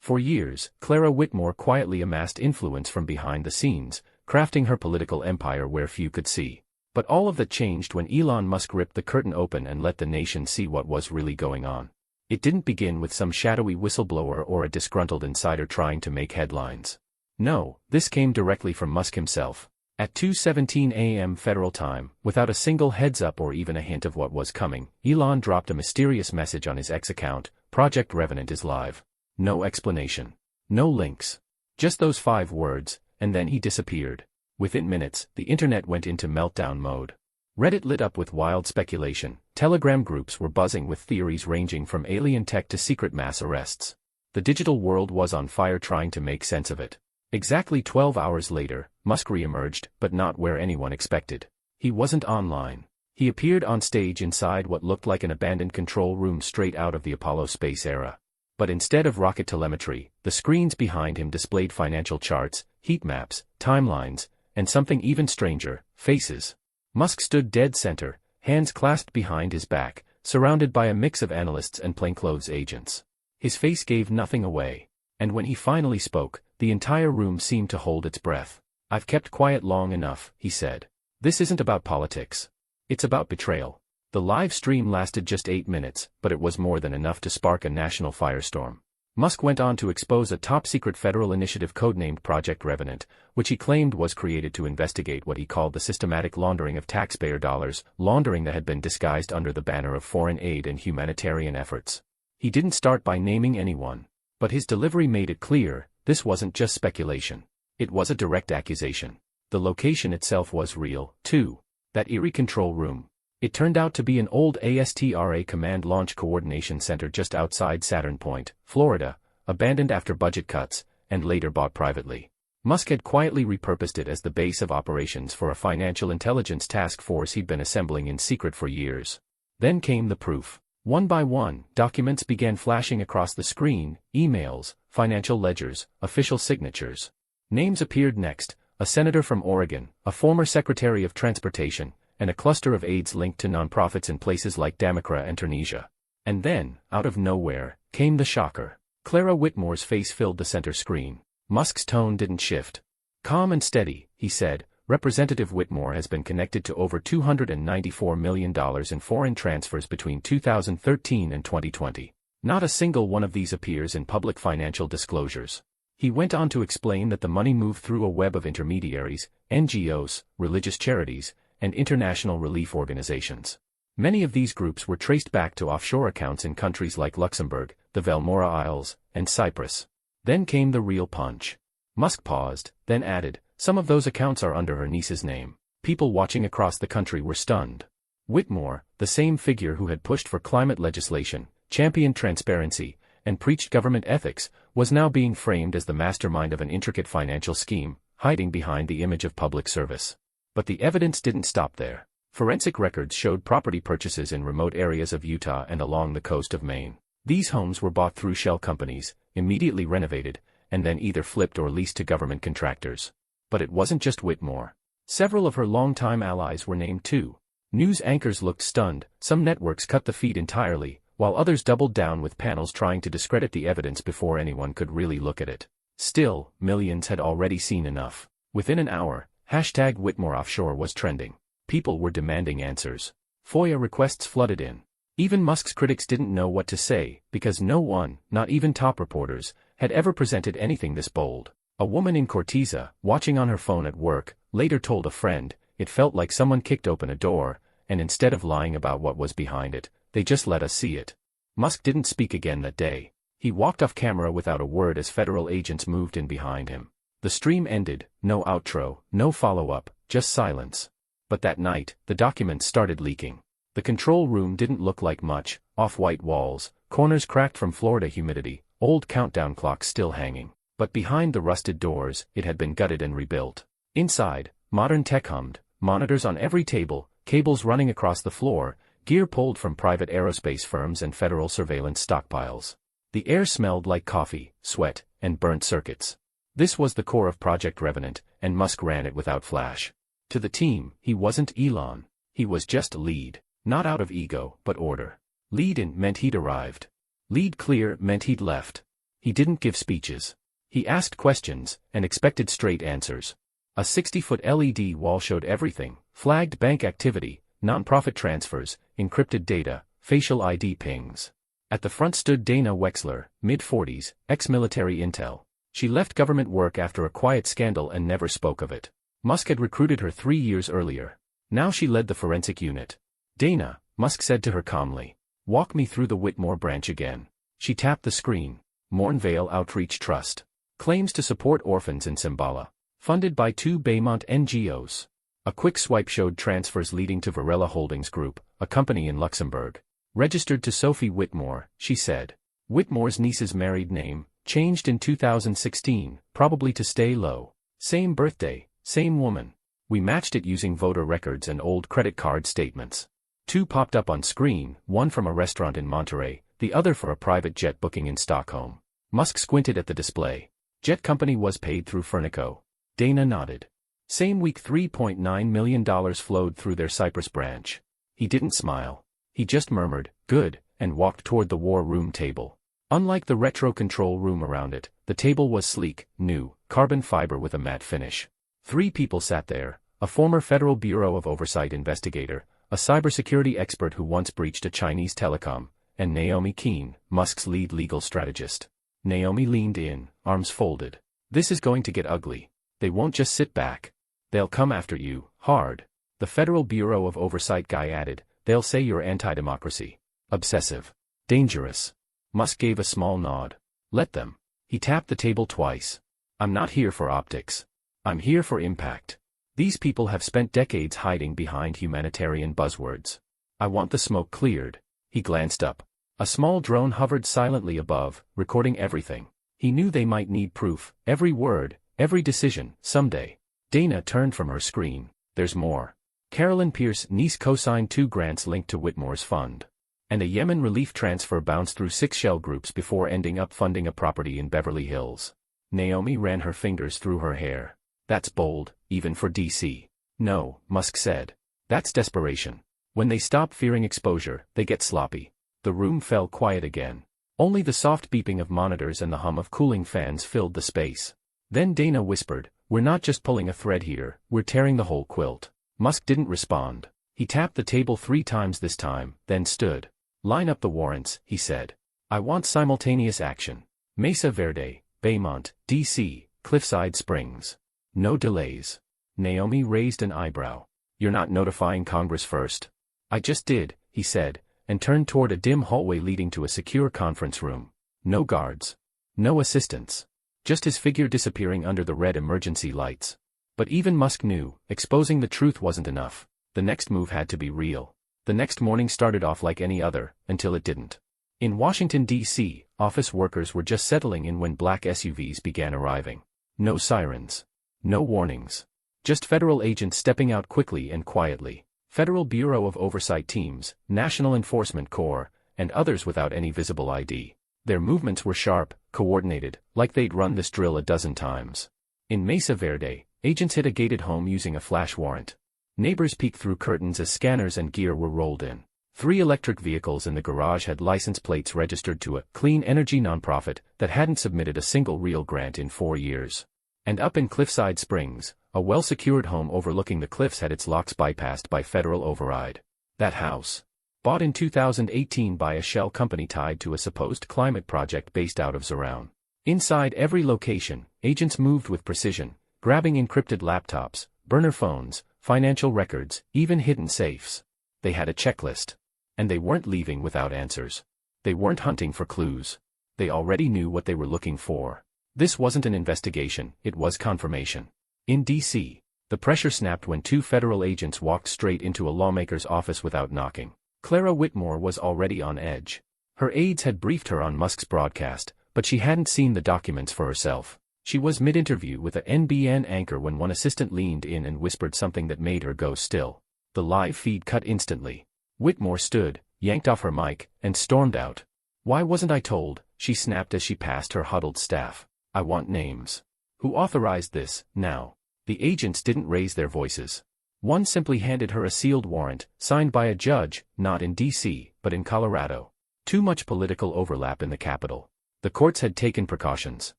For years, Clara Whitmore quietly amassed influence from behind the scenes, crafting her political empire where few could see. But all of that changed when Elon Musk ripped the curtain open and let the nation see what was really going on. It didn't begin with some shadowy whistleblower or a disgruntled insider trying to make headlines. No, this came directly from Musk himself. At 2:17 a.m. Federal Time, without a single heads-up or even a hint of what was coming, Elon dropped a mysterious message on his X account: "Project Revenant is live." No explanation. No links. Just those 5 words, and then he disappeared. Within minutes, the internet went into meltdown mode. Reddit lit up with wild speculation, Telegram groups were buzzing with theories ranging from alien tech to secret mass arrests. The digital world was on fire trying to make sense of it. Exactly 12 hours later, Musk re-emerged, but not where anyone expected. He wasn't online. He appeared on stage inside what looked like an abandoned control room straight out of the Apollo space era. But instead of rocket telemetry, the screens behind him displayed financial charts, heat maps, timelines, and something even stranger, faces. Musk stood dead center, hands clasped behind his back, surrounded by a mix of analysts and plainclothes agents. His face gave nothing away. And when he finally spoke, the entire room seemed to hold its breath. "I've kept quiet long enough," he said. "This isn't about politics. It's about betrayal." The live stream lasted just 8 minutes, but it was more than enough to spark a national firestorm. Musk went on to expose a top-secret federal initiative codenamed Project Revenant, which he claimed was created to investigate what he called the systematic laundering of taxpayer dollars, laundering that had been disguised under the banner of foreign aid and humanitarian efforts. He didn't start by naming anyone, but his delivery made it clear, this wasn't just speculation. It was a direct accusation. The location itself was real, too. That eerie control room. It turned out to be an old ASTRA Command Launch Coordination Center just outside Saturn Point, Florida, abandoned after budget cuts, and later bought privately. Musk had quietly repurposed it as the base of operations for a financial intelligence task force he'd been assembling in secret for years. Then came the proof. One by one, documents began flashing across the screen: emails, financial ledgers, official signatures. Names appeared next: a senator from Oregon, a former secretary of transportation, and a cluster of aides linked to nonprofits in places like Damacra and Tunisia. And then, out of nowhere, came the shocker. Clara Whitmore's face filled the center screen. Musk's tone didn't shift. "Calm and steady," he said. "Representative Whitmore has been connected to over $294 million in foreign transfers between 2013 and 2020. Not a single one of these appears in public financial disclosures." He went on to explain that the money moved through a web of intermediaries, NGOs, religious charities, and international relief organizations. Many of these groups were traced back to offshore accounts in countries like Luxembourg, the Valmora Isles, and Cyprus. Then came the real punch. Musk paused, then added, "Some of those accounts are under her niece's name." People watching across the country were stunned. Whitmore, the same figure who had pushed for climate legislation, championed transparency, and preached government ethics, was now being framed as the mastermind of an intricate financial scheme, hiding behind the image of public service. But the evidence didn't stop there. Forensic records showed property purchases in remote areas of Utah and along the coast of Maine. These homes were bought through shell companies, immediately renovated, and then either flipped or leased to government contractors. But it wasn't just Whitmore. Several of her longtime allies were named too. News anchors looked stunned, some networks cut the feed entirely, while others doubled down with panels trying to discredit the evidence before anyone could really look at it. Still, millions had already seen enough. Within an hour, #WhitmoreOffshore was trending. People were demanding answers. FOIA requests flooded in. Even Musk's critics didn't know what to say, because no one, not even top reporters, had ever presented anything this bold. A woman in Corteza, watching on her phone at work, later told a friend, "It felt like someone kicked open a door, and instead of lying about what was behind it, they just let us see it." Musk didn't speak again that day. He walked off camera without a word as federal agents moved in behind him. The stream ended, no outro, no follow-up, just silence. But that night, the documents started leaking. The control room didn't look like much: off-white walls, corners cracked from Florida humidity, old countdown clocks still hanging. But behind the rusted doors, it had been gutted and rebuilt. Inside, modern tech hummed, monitors on every table, cables running across the floor, gear pulled from private aerospace firms and federal surveillance stockpiles. The air smelled like coffee, sweat, and burnt circuits. This was the core of Project Revenant, and Musk ran it without flash. To the team, he wasn't Elon. He was just lead. Not out of ego, but order. Lead in meant he'd arrived. Lead clear meant he'd left. He didn't give speeches. He asked questions, and expected straight answers. A 60-foot LED wall showed everything: flagged bank activity, non-profit transfers, encrypted data, facial ID pings. At the front stood Dana Wexler, mid-40s, ex-military intel. She left government work after a quiet scandal and never spoke of it. Musk had recruited her 3 years earlier. Now she led the forensic unit. "Dana," Musk said to her calmly, "walk me through the Whitmore branch again." She tapped the screen. Mornvale Outreach Trust. Claims to support orphans in Simbala. Funded by 2 Baymont NGOs. A quick swipe showed transfers leading to Varela Holdings Group, a company in Luxembourg. Registered to Sophie Whitmore, she said. Whitmore's niece's married name, changed in 2016, probably to stay low. Same birthday, same woman. We matched it using voter records and old credit card statements. 2 popped up on screen, one from a restaurant in Monterey, the other for a private jet booking in Stockholm. Musk squinted at the display. Jet company was paid through Furnico. Dana nodded. Same week $3.9 million flowed through their Cyprus branch. He didn't smile. He just murmured, "Good," and walked toward the war room table. Unlike the retro control room around it, the table was sleek, new, carbon fiber with a matte finish. 3 people sat there: a former Federal Bureau of Oversight investigator, a cybersecurity expert who once breached a Chinese telecom, and Naomi Keene, Musk's lead legal strategist. Naomi leaned in, arms folded. "This is going to get ugly. They won't just sit back. They'll come after you, hard." The Federal Bureau of Oversight guy added, "They'll say you're anti-democracy. Obsessive. Dangerous." Musk gave a small nod. "Let them." He tapped the table twice. "I'm not here for optics. I'm here for impact. These people have spent decades hiding behind humanitarian buzzwords. I want the smoke cleared." He glanced up. A small drone hovered silently above, recording everything. He knew they might need proof, every word, every decision, someday. Dana turned from her screen. "There's more." Carolyn Pierce, niece, co-signed 2 grants linked to Whitmore's fund. And a Yemen relief transfer bounced through 6 shell groups before ending up funding a property in Beverly Hills. Naomi ran her fingers through her hair. "That's bold, even for DC. "No," Musk said. "That's desperation. When they stop fearing exposure, they get sloppy." The room fell quiet again. Only the soft beeping of monitors and the hum of cooling fans filled the space. Then Dana whispered, "We're not just pulling a thread here, we're tearing the whole quilt." Musk didn't respond. He tapped the table 3 times this time, then stood. "Line up the warrants," he said. "I want simultaneous action. Mesa Verde, Baymont, D.C., Cliffside Springs. No delays." Naomi raised an eyebrow. "You're not notifying Congress first?" "I just did," he said, and turned toward a dim hallway leading to a secure conference room. No guards. No assistants. Just his figure disappearing under the red emergency lights. But even Musk knew, exposing the truth wasn't enough. The next move had to be real. The next morning started off like any other, until it didn't. In Washington, D.C., office workers were just settling in when black SUVs began arriving. No sirens. No warnings. Just federal agents stepping out quickly and quietly. Federal Bureau of Oversight teams, National Enforcement Corps, and others without any visible ID. Their movements were sharp, coordinated, like they'd run this drill a dozen times. In Mesa Verde, agents hit a gated home using a flash warrant. Neighbors peeked through curtains as scanners and gear were rolled in. 3 electric vehicles in the garage had license plates registered to a clean energy nonprofit that hadn't submitted a single real grant in 4 years. And up in Cliffside Springs, a well-secured home overlooking the cliffs had its locks bypassed by federal override. That house, bought in 2018 by a shell company tied to a supposed climate project based out of Zoran. Inside every location, agents moved with precision, grabbing encrypted laptops, burner phones, financial records, even hidden safes. They had a checklist. And they weren't leaving without answers. They weren't hunting for clues. They already knew what they were looking for. This wasn't an investigation, it was confirmation. In D.C., the pressure snapped when 2 federal agents walked straight into a lawmaker's office without knocking. Clara Whitmore was already on edge. Her aides had briefed her on Musk's broadcast, but she hadn't seen the documents for herself. She was mid-interview with a NBN anchor when one assistant leaned in and whispered something that made her go still. The live feed cut instantly. Whitmore stood, yanked off her mic, and stormed out. "Why wasn't I told?" she snapped as she passed her huddled staff. "I want names. Who authorized this, now?" The agents didn't raise their voices. One simply handed her a sealed warrant, signed by a judge, not in D.C., but in Colorado. Too much political overlap in the capital. The courts had taken precautions.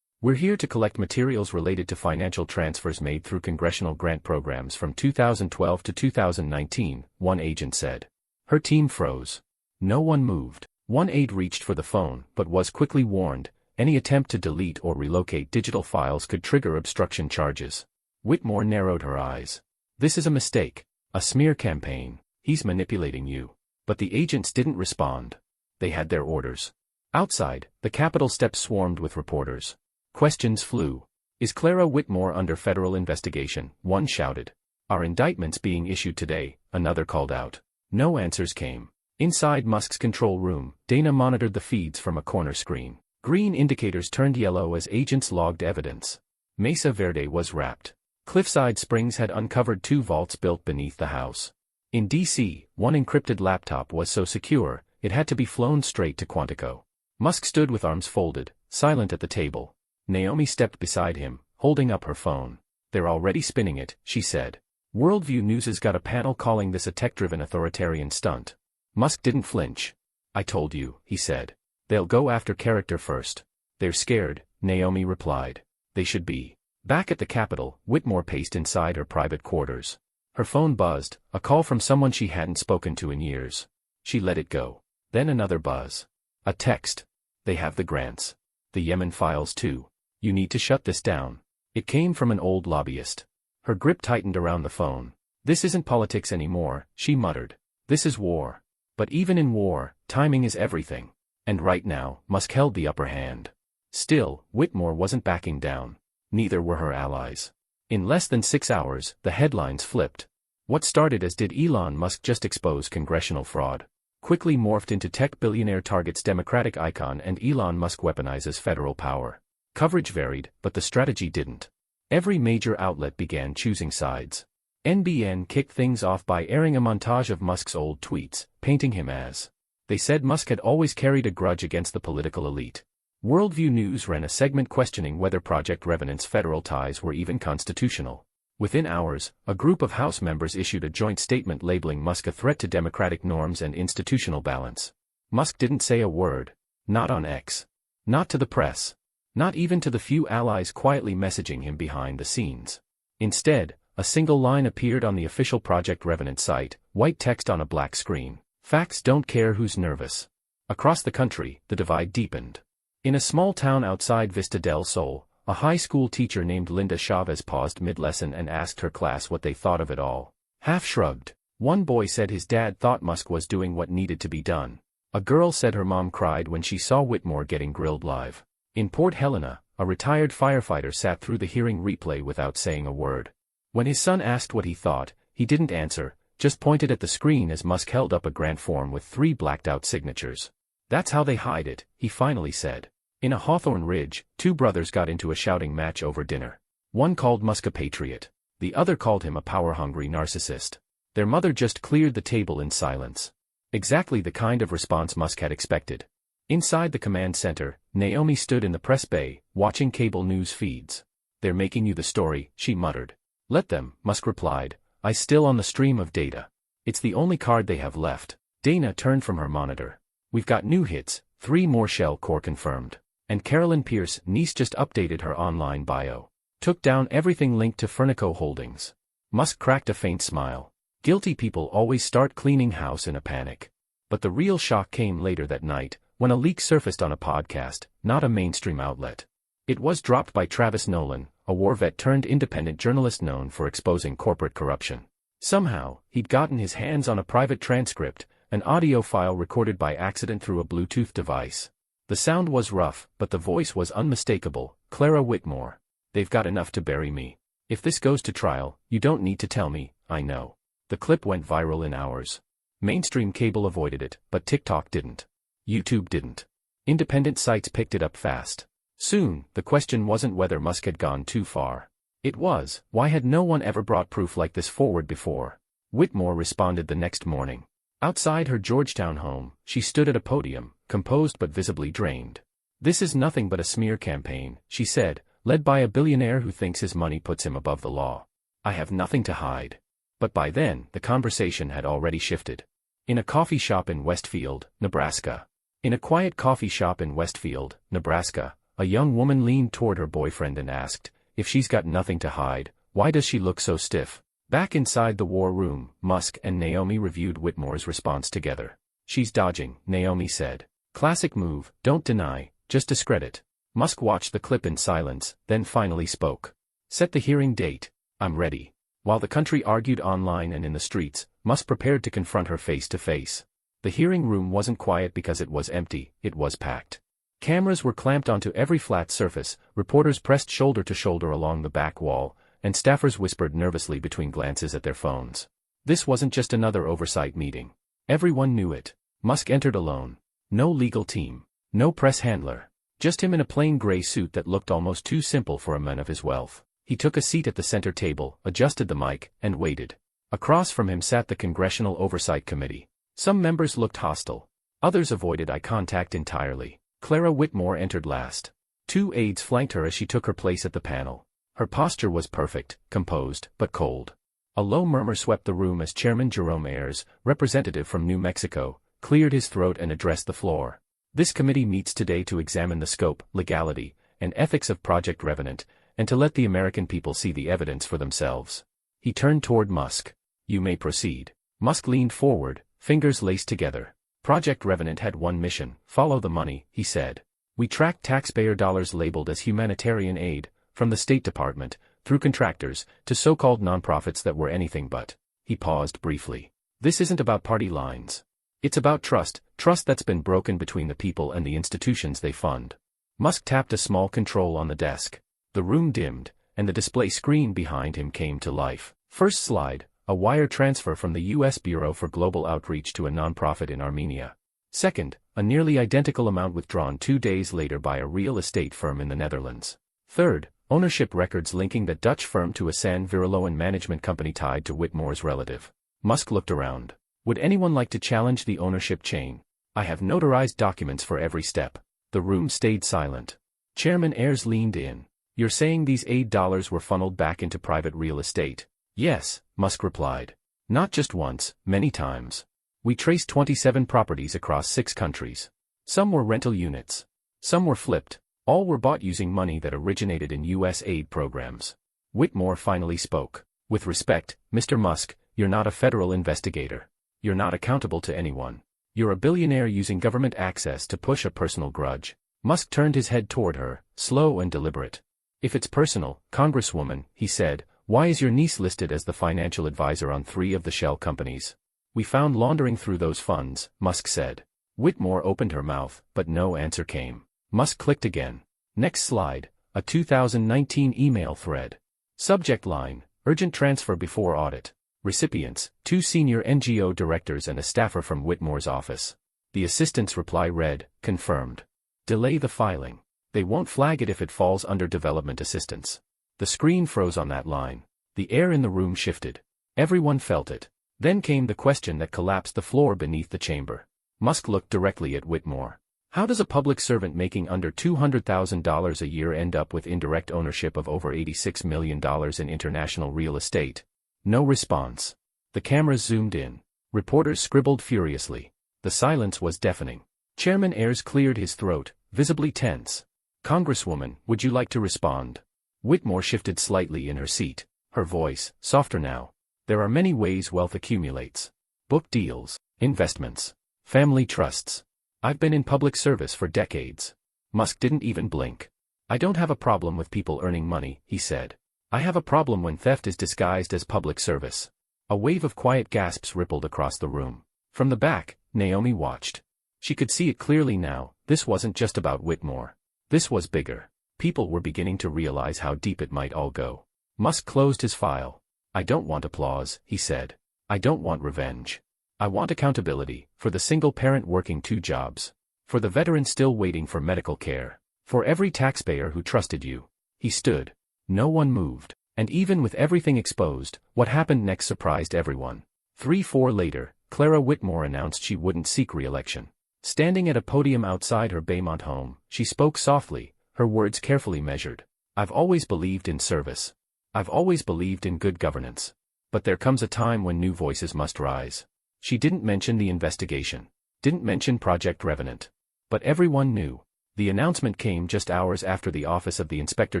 We're here to collect materials related to financial transfers made through congressional grant programs from 2012 to 2019, one agent said. Her team froze. No one moved. One aide reached for the phone but was quickly warned, any attempt to delete or relocate digital files could trigger obstruction charges. Whitmore narrowed her eyes. This is a mistake. A smear campaign. He's manipulating you. But the agents didn't respond. They had their orders. Outside, the Capitol steps swarmed with reporters. Questions flew. Is Clara Whitmore under federal investigation? One shouted. Are indictments being issued today? Another called out. No answers came. Inside Musk's control room, Dana monitored the feeds from a corner screen. Green indicators turned yellow as agents logged evidence. Mesa Verde was wrapped. Cliffside Springs had uncovered 2 vaults built beneath the house. In D.C., one encrypted laptop was so secure, it had to be flown straight to Quantico. Musk stood with arms folded, silent at the table. Naomi stepped beside him, holding up her phone. They're already spinning it, she said. Worldview News has got a panel calling this a tech-driven authoritarian stunt. Musk didn't flinch. I told you, he said. They'll go after character first. They're scared, Naomi replied. They should be. Back at the Capitol, Whitmore paced inside her private quarters. Her phone buzzed, a call from someone she hadn't spoken to in years. She let it go. Then another buzz. A text. They have the grants. The Yemen files too. You need to shut this down. It came from an old lobbyist. Her grip tightened around the phone. This isn't politics anymore, she muttered. This is war. But even in war, timing is everything. And right now, Musk held the upper hand. Still, Whitmore wasn't backing down. Neither were her allies. In less than 6 hours, the headlines flipped. What started as did Elon Musk just expose congressional fraud, quickly morphed into tech billionaire targets Democratic icon and Elon Musk weaponizes federal power. Coverage varied, but the strategy didn't. Every major outlet began choosing sides. NBN kicked things off by airing a montage of Musk's old tweets, painting him as. They said Musk had always carried a grudge against the political elite. Worldview News ran a segment questioning whether Project Revenant's federal ties were even constitutional. Within hours, a group of House members issued a joint statement labeling Musk a threat to democratic norms and institutional balance. Musk didn't say a word. Not on X. Not to the press. Not even to the few allies quietly messaging him behind the scenes. Instead, a single line appeared on the official Project Revenant site, white text on a black screen. Facts don't care who's nervous. Across the country, the divide deepened. In a small town outside Vista del Sol, a high school teacher named Linda Chavez paused mid-lesson and asked her class what they thought of it all. Half shrugged. One boy said his dad thought Musk was doing what needed to be done. A girl said her mom cried when she saw Whitmore getting grilled live. In Port Helena, a retired firefighter sat through the hearing replay without saying a word. When his son asked what he thought, he didn't answer, just pointed at the screen as Musk held up a grant form with 3 blacked-out signatures. That's how they hide it, he finally said. In a Hawthorne Ridge, 2 brothers got into a shouting match over dinner. One called Musk a patriot. The other called him a power-hungry narcissist. Their mother just cleared the table in silence. Exactly the kind of response Musk had expected. Inside the command center, Naomi stood in the press bay, watching cable news feeds. They're making you the story, she muttered. Let them, Musk replied. I still on the stream of data. It's the only card they have left. Dana turned from her monitor. We've got new hits, 3 more Shell core confirmed. And Carolyn Pierce, niece just updated her online bio. Took down everything linked to Furnico Holdings. Musk cracked a faint smile. Guilty people always start cleaning house in a panic. But the real shock came later that night, when a leak surfaced on a podcast, not a mainstream outlet. It was dropped by Travis Nolan, a war vet turned independent journalist known for exposing corporate corruption. Somehow, he'd gotten his hands on a private transcript, an audio file recorded by accident through a Bluetooth device. The sound was rough, but the voice was unmistakable. Clara Whitmore. They've got enough to bury me. If this goes to trial, you don't need to tell me, I know. The clip went viral in hours. Mainstream cable avoided it, but TikTok didn't. YouTube didn't. Independent sites picked it up fast. Soon, the question wasn't whether Musk had gone too far. It was, why had no one ever brought proof like this forward before? Whitmore responded the next morning. Outside her Georgetown home, she stood at a podium, composed but visibly drained. This is nothing but a smear campaign, she said, led by a billionaire who thinks his money puts him above the law. I have nothing to hide. But by then, the conversation had already shifted. In a coffee shop in Westfield, Nebraska, In a quiet coffee shop in Westfield, Nebraska, a young woman leaned toward her boyfriend and asked, if she's got nothing to hide, why does she look so stiff? Back inside the war room, Musk and Naomi reviewed Whitmore's response together. She's dodging, Naomi said. Classic move, don't deny, just discredit. Musk watched the clip in silence, then finally spoke. Set the hearing date. I'm ready. While the country argued online and in the streets, Musk prepared to confront her face to face. The hearing room wasn't quiet because it was empty, it was packed. Cameras were clamped onto every flat surface, reporters pressed shoulder to shoulder along the back wall, and staffers whispered nervously between glances at their phones. This wasn't just another oversight meeting. Everyone knew it. Musk entered alone. No legal team. No press handler. Just him in a plain gray suit that looked almost too simple for a man of his wealth. He took a seat at the center table, adjusted the mic, and waited. Across from him sat the Congressional Oversight Committee. Some members looked hostile. Others avoided eye contact entirely. Clara Whitmore entered last. 2 aides flanked her as she took her place at the panel. Her posture was perfect, composed, but cold. A low murmur swept the room as Chairman Jerome Ayers, representative from New Mexico, cleared his throat and addressed the floor. This committee meets today to examine the scope, legality, and ethics of Project Revenant, and to let the American people see the evidence for themselves. He turned toward Musk. You may proceed. Musk leaned forward, fingers laced together. Project Revenant had one mission, follow the money, he said. We tracked taxpayer dollars labeled as humanitarian aid, from the State Department, through contractors, to so-called nonprofits that were anything but. He paused briefly. This isn't about party lines. It's about trust that's been broken between the people and the institutions they fund. Musk tapped a small control on the desk. The room dimmed, and the display screen behind him came to life. First slide, a wire transfer from the U.S. Bureau for Global Outreach to a nonprofit in Armenia. Second, a nearly identical amount withdrawn 2 days later by a real estate firm in the Netherlands. Third, ownership records linking that Dutch firm to a San Viroloan management company tied to Whitmore's relative. Musk looked around. Would anyone like to challenge the ownership chain? I have notarized documents for every step. The room stayed silent. Chairman Ayers leaned in. You're saying these aid dollars were funneled back into private real estate? Yes, Musk replied. Not just once, many times. We traced 27 properties across 6 countries. Some were rental units. Some were flipped. All were bought using money that originated in U.S. aid programs. Whitmore finally spoke. With respect, Mr. Musk, you're not a federal investigator. You're not accountable to anyone. You're a billionaire using government access to push a personal grudge. Musk turned his head toward her, slow and deliberate. If it's personal, Congresswoman, he said, why is your niece listed as the financial advisor on 3 of the shell companies? We found laundering through those funds, Musk said. Whitmore opened her mouth, but no answer came. Musk clicked again. Next slide, a 2019 email thread. Subject line, urgent transfer before audit. Recipients, 2 senior NGO directors and a staffer from Whitmore's office. The assistant's reply read, confirmed. Delay the filing. They won't flag it if it falls under development assistance. The screen froze on that line. The air in the room shifted. Everyone felt it. Then came the question that collapsed the floor beneath the chamber. Musk looked directly at Whitmore. How does a public servant making under $200,000 a year end up with indirect ownership of over $86 million in international real estate? No response. The cameras zoomed in. Reporters scribbled furiously. The silence was deafening. Chairman Ayers cleared his throat, visibly tense. Congresswoman, would you like to respond? Whitmore shifted slightly in her seat, her voice, softer now. There are many ways wealth accumulates. Book deals, investments, family trusts. I've been in public service for decades. Musk didn't even blink. I don't have a problem with people earning money, he said. I have a problem when theft is disguised as public service. A wave of quiet gasps rippled across the room. From the back, Naomi watched. She could see it clearly now, this wasn't just about Whitmore. This was bigger. People were beginning to realize how deep it might all go. Musk closed his file. I don't want applause, he said. I don't want revenge. I want accountability, for the single parent working 2 jobs. For the veteran still waiting for medical care. For every taxpayer who trusted you. He stood. No one moved. And even with everything exposed, what happened next surprised everyone. 3-4 later, Clara Whitmore announced she wouldn't seek re-election. Standing at a podium outside her Baymont home, she spoke softly, her words carefully measured. I've always believed in service. I've always believed in good governance. But there comes a time when new voices must rise. She didn't mention the investigation. Didn't mention Project Revenant. But everyone knew. The announcement came just hours after the Office of the Inspector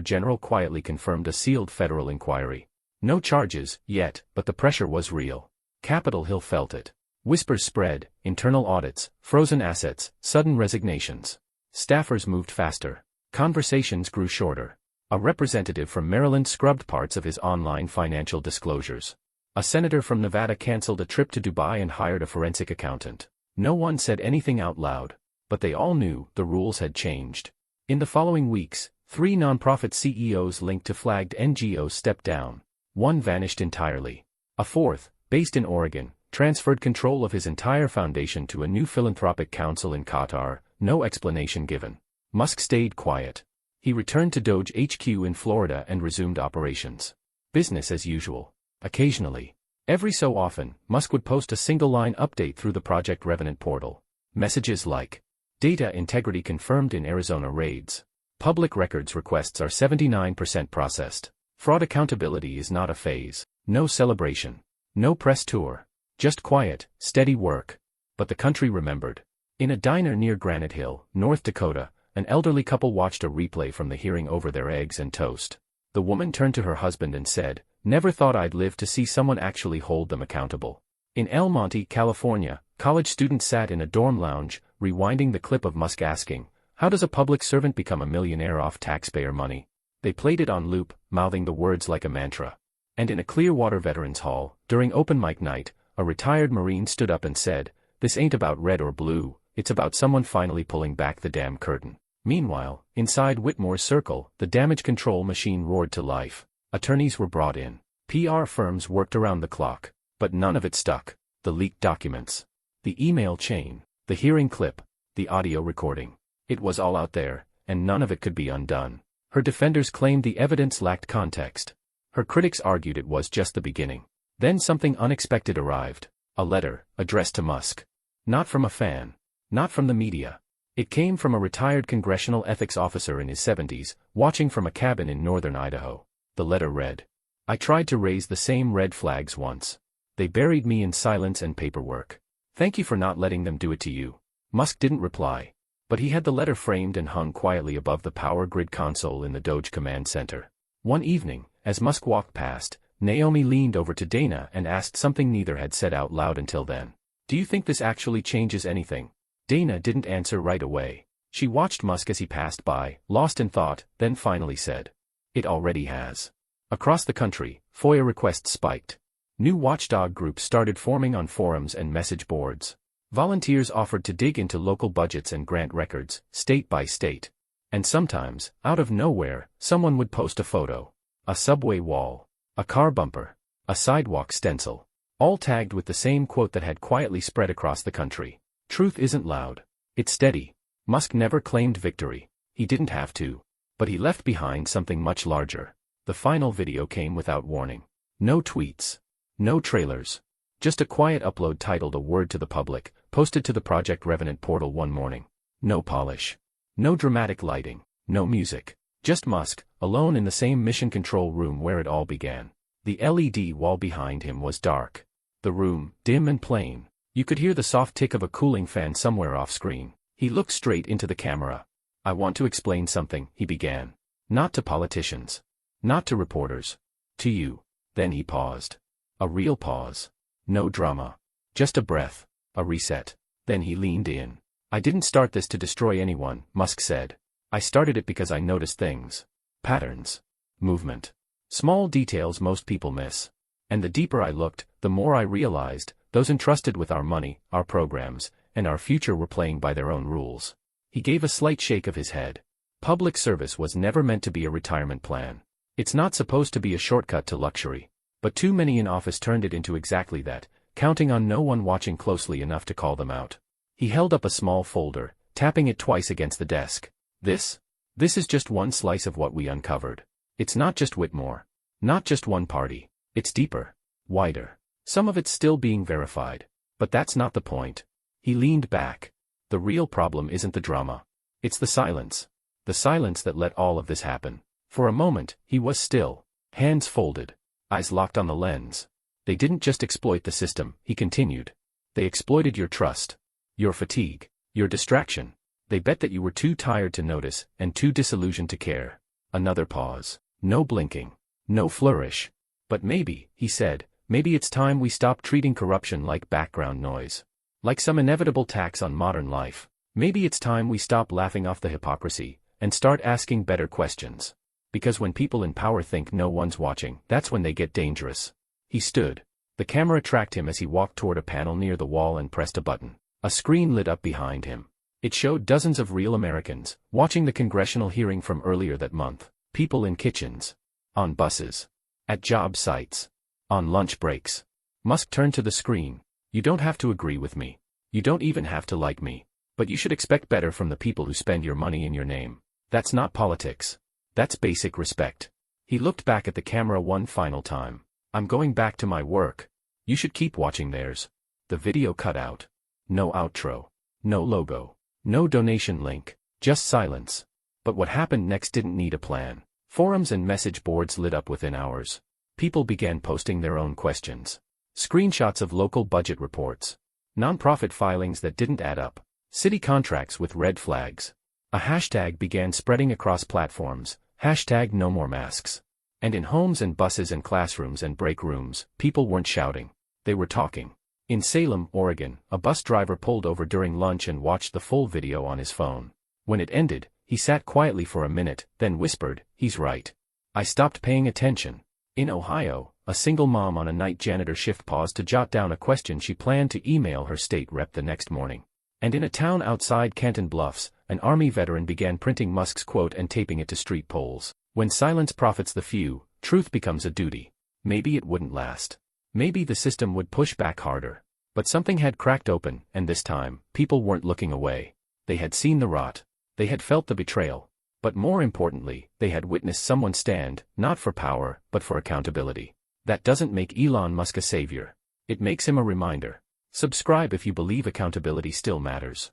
General quietly confirmed a sealed federal inquiry. No charges, yet, but the pressure was real. Capitol Hill felt it. Whispers spread, internal audits, frozen assets, sudden resignations. Staffers moved faster. Conversations grew shorter. A representative from Maryland scrubbed parts of his online financial disclosures. A senator from Nevada canceled a trip to Dubai and hired a forensic accountant. No one said anything out loud, but they all knew the rules had changed. In the following weeks, 3 nonprofit CEOs linked to flagged NGOs stepped down. One vanished entirely. A fourth, based in Oregon, transferred control of his entire foundation to a new philanthropic council in Qatar, no explanation given. Musk stayed quiet. He returned to Doge HQ in Florida and resumed operations. Business as usual. Occasionally. Every so often, Musk would post a single-line update through the Project Revenant portal. Messages like, data integrity confirmed in Arizona raids. Public records requests are 79% processed. Fraud accountability is not a phase. No celebration. No press tour. Just quiet, steady work. But the country remembered. In a diner near Granite Hill, North Dakota, an elderly couple watched a replay from the hearing over their eggs and toast. The woman turned to her husband and said, "Never thought I'd live to see someone actually hold them accountable." In El Monte, California, college students sat in a dorm lounge, rewinding the clip of Musk asking, "How does a public servant become a millionaire off taxpayer money?" They played it on loop, mouthing the words like a mantra. And in a Clearwater Veterans Hall, during open mic night, a retired Marine stood up and said, "This ain't about red or blue, it's about someone finally pulling back the damn curtain." Meanwhile, inside Whitmore's circle, the damage control machine roared to life. Attorneys were brought in. PR firms worked around the clock. But none of it stuck. The leaked documents. The email chain. The hearing clip. The audio recording. It was all out there, and none of it could be undone. Her defenders claimed the evidence lacked context. Her critics argued it was just the beginning. Then something unexpected arrived. A letter, addressed to Musk. Not from a fan. Not from the media. It came from a retired congressional ethics officer in his 70s, watching from a cabin in northern Idaho. The letter read, "I tried to raise the same red flags once. They buried me in silence and paperwork. Thank you for not letting them do it to you." Musk didn't reply. But he had the letter framed and hung quietly above the power grid console in the Doge command center. One evening, as Musk walked past, Naomi leaned over to Dana and asked something neither had said out loud until then. "Do you think this actually changes anything?" Dana didn't answer right away. She watched Musk as he passed by, lost in thought, then finally said, "It already has." Across the country, FOIA requests spiked. New watchdog groups started forming on forums and message boards. Volunteers offered to dig into local budgets and grant records, state by state. And sometimes, out of nowhere, someone would post a photo. A subway wall. A car bumper. A sidewalk stencil. All tagged with the same quote that had quietly spread across the country. Truth isn't loud. It's steady. Musk never claimed victory. He didn't have to. But he left behind something much larger. The final video came without warning. No tweets. No trailers. Just a quiet upload titled "A Word to the Public," posted to the Project Revenant portal one morning. No polish. No dramatic lighting. No music. Just Musk, alone in the same mission control room where it all began. The LED wall behind him was dark. The room, dim and plain. You could hear the soft tick of a cooling fan somewhere off-screen. He looked straight into the camera. "I want to explain something," he began. "Not to politicians. Not to reporters. To you." Then he paused. A real pause. No drama. Just a breath. A reset. Then he leaned in. "I didn't start this to destroy anyone," Musk said. "I started it because I noticed things. Patterns. Movement. Small details most people miss. And the deeper I looked, the more I realized, those entrusted with our money, our programs, and our future were playing by their own rules." He gave a slight shake of his head. Public service was never meant to be a retirement plan. It's not supposed to be a shortcut to luxury. But too many in office turned it into exactly that, counting on no one watching closely enough to call them out. He held up a small folder, tapping it twice against the desk. This is just one slice of what we uncovered. It's not just Whitmore. Not just one party. It's deeper. Wider. Some of it's still being verified. But that's not the point." He leaned back. "The real problem isn't the drama. It's the silence. The silence that let all of this happen." For a moment, he was still. Hands folded. Eyes locked on the lens. "They didn't just exploit the system," he continued. "They exploited your trust. Your fatigue. Your distraction. They bet that you were too tired to notice, and too disillusioned to care. Another pause. No blinking. No flourish. But maybe, he said, maybe it's time we stop treating corruption like background noise. Like some inevitable tax on modern life. Maybe it's time we stop laughing off the hypocrisy, and start asking better questions. Because when people in power think no one's watching, that's when they get dangerous. He stood. The camera tracked him as he walked toward a panel near the wall and pressed a button. A screen lit up behind him. It showed dozens of real Americans, watching the congressional hearing from earlier that month. People in kitchens. On buses. At job sites. On lunch breaks. Musk turned to the screen. You don't have to agree with me. You don't even have to like me. But you should expect better from the people who spend your money in your name. That's not politics. That's basic respect. He looked back at the camera one final time. I'm going back to my work. You should keep watching theirs. The video cut out. No outro. No logo. No donation link. Just silence. But what happened next didn't need a plan. Forums and message boards lit up within hours. People began posting their own questions. Screenshots of local budget reports. Nonprofit filings that didn't add up. City contracts with red flags. A hashtag began spreading across platforms. Hashtag no more masks. And in homes and buses and classrooms and break rooms, people weren't shouting. They were talking. In Salem, Oregon, a bus driver pulled over during lunch and watched the full video on his phone. When it ended, he sat quietly for a minute, then whispered, "He's right. I stopped paying attention." In Ohio, a single mom on a night janitor shift paused to jot down a question she planned to email her state rep the next morning. And in a town outside Canton Bluffs, an Army veteran began printing Musk's quote and taping it to street poles. When silence profits the few, truth becomes a duty. Maybe it wouldn't last. Maybe the system would push back harder. But something had cracked open, and this time, people weren't looking away. They had seen the rot. They had felt the betrayal. But more importantly, they had witnessed someone stand, not for power, but for accountability. That doesn't make Elon Musk a savior. It makes him a reminder. Subscribe if you believe accountability still matters.